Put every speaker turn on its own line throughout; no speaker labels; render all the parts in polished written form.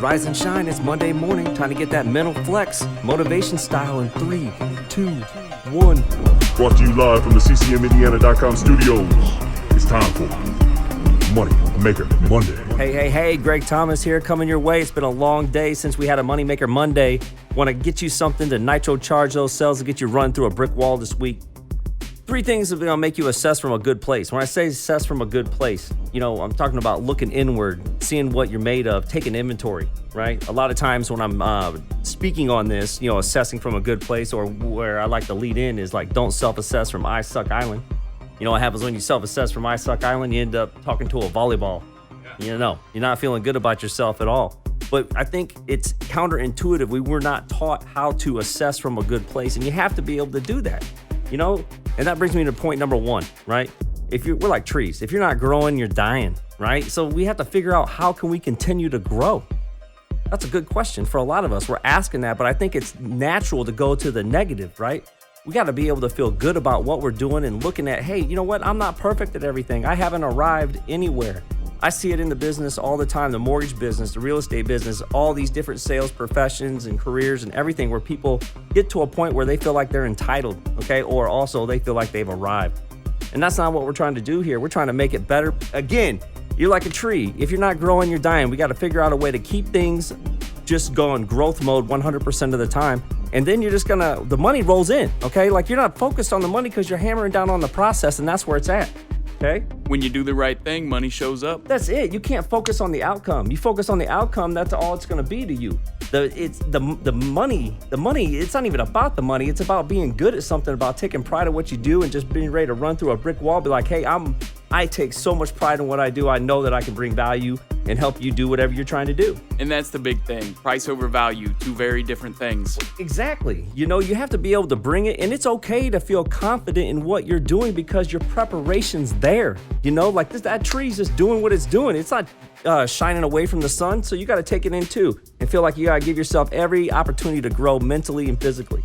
Rise and shine, it's Monday morning. Time to get that mental flex. Motivation style in 3, 2, 1.
Brought to you live from the ccmindiana.com studios. It's time for Money Maker Monday.
Hey, Greg Thomas here coming your way. It's been a long day since we had a Money Maker Monday. Want to get you something to nitro charge those cells to get you run through a brick wall this week. 3 things that are going to make you assess from a good place. When I say assess from a good place, I'm talking about looking inward, seeing what you're made of, taking inventory, right? A lot of times when I'm speaking on this, assessing from a good place, or where I like to lead in is like, don't self-assess from I Suck Island. What happens when you self-assess from I Suck Island? You end up talking to a volleyball. You're not feeling good about yourself at all. But I think it's counterintuitive. We were not taught how to assess from a good place, and you have to be able to do that. And that brings me to point number 1, right? We're like trees. If you're not growing, you're dying, right? So we have to figure out, how can we continue to grow? That's a good question for a lot of us. We're asking that, but I think it's natural to go to the negative, right? We got to be able to feel good about what we're doing and looking at, hey, you know what? I'm not perfect at everything. I haven't arrived anywhere. I see it in the business all the time, the mortgage business, the real estate business, all these different sales professions and careers and everything, where people get to a point where they feel like they're entitled, okay? Or also they feel like they've arrived. And that's not what we're trying to do here. We're trying to make it better. Again, you're like a tree. If you're not growing, you're dying. We got to figure out a way to keep things just going growth mode 100% of the time. And then you're just the money rolls in, okay? Like, you're not focused on the money because you're hammering down on the process, and that's where it's at. Okay?
When you do the right thing, money shows up.
That's it. You can't focus on the outcome. You focus on the outcome, that's all it's going to be to you. The money, it's not even about the money. It's about being good at something, about taking pride in what you do and just being ready to run through a brick wall. Be like, hey, I take so much pride in what I do. I know that I can bring value and help you do whatever you're trying to do.
And that's the big thing. Price over value, 2 very different things.
Exactly. You have to be able to bring it, and it's okay to feel confident in what you're doing because your preparation's there. Like that tree's just doing what it's doing. It's not shining away from the sun, so you got to take it in too and feel like you got to give yourself every opportunity to grow mentally and physically.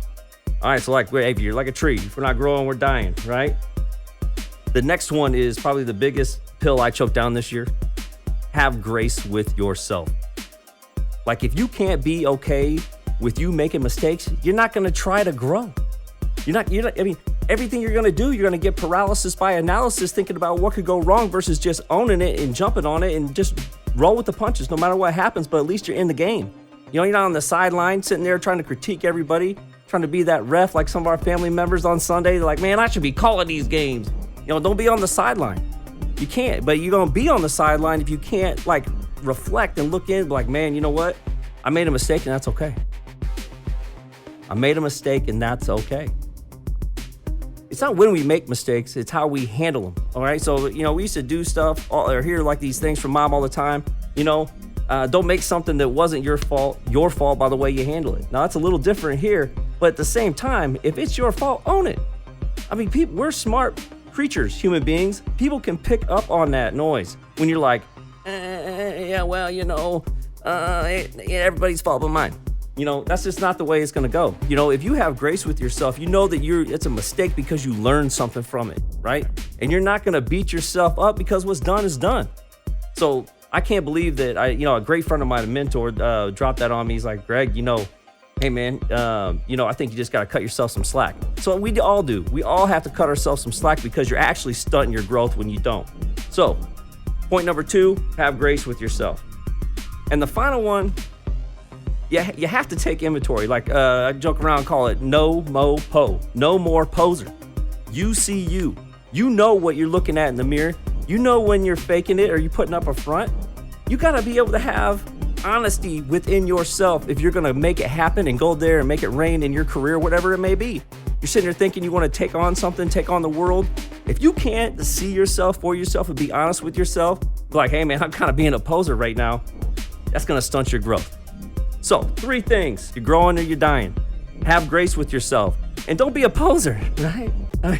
All right, so if you're like a tree, if we're not growing, we're dying, right? The next one is probably the biggest pill I choked down this year. Have grace with yourself. Like, if you can't be okay with you making mistakes, you're not going to try to grow. Everything you're going to do, you're going to get paralysis by analysis, thinking about what could go wrong versus just owning it and jumping on it and just roll with the punches no matter what happens, but at least you're in the game. You're not on the sideline sitting there trying to critique everybody, trying to be that ref like some of our family members on Sunday. They're like, man, I should be calling these games. Don't be on the sideline. You can't, but you're going to be on the sideline if you can't reflect and look in, like, man, you know what? I made a mistake and that's okay. I made a mistake and that's okay. It's not when we make mistakes, it's how we handle them. All right. So, we used to do stuff or hear these things from mom all the time. Don't make something that wasn't your fault by the way you handle it. Now, that's a little different here, but at the same time, if it's your fault, own it. We're smart creatures, human beings. People can pick up on that noise when you're like, everybody's fault but mine. That's just not the way it's going to go. If you have grace with yourself, that it's a mistake because you learned something from it, right? And you're not going to beat yourself up because what's done is done. So I can't believe that a great friend of mine, a mentor, dropped that on me. He's like, Greg, hey man, I think you just got to cut yourself some slack. So we all do. We all have to cut ourselves some slack because you're actually stunting your growth when you don't. So point number 2, have grace with yourself. And the final one, you have to take inventory. Like I joke around and call it no more poser. You see you. You know what you're looking at in the mirror. You know when you're faking it or you're putting up a front. You got to be able to have honesty within yourself if you're going to make it happen and go there and make it rain in your career, whatever it may be. You're sitting there thinking you want to take on something, take on the world. If you can't see yourself for yourself and be honest with yourself, be like, hey man, I'm kind of being a poser right now. That's going to stunt your growth. So 3 things: you're growing or you're dying. Have grace with yourself. And don't be a poser, right?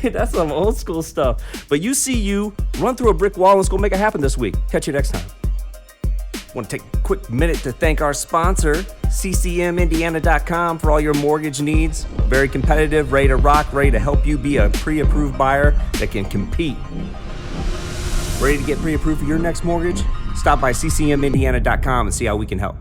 That's some old school stuff. But you see you, run through a brick wall. Let's go make it happen this week. Catch you next time. Want to take a quick minute to thank our sponsor, ccmindiana.com, for all your mortgage needs. Very competitive, ready to rock, ready to help you be a pre-approved buyer that can compete. Ready to get pre-approved for your next mortgage? Stop by ccmindiana.com and see how we can help.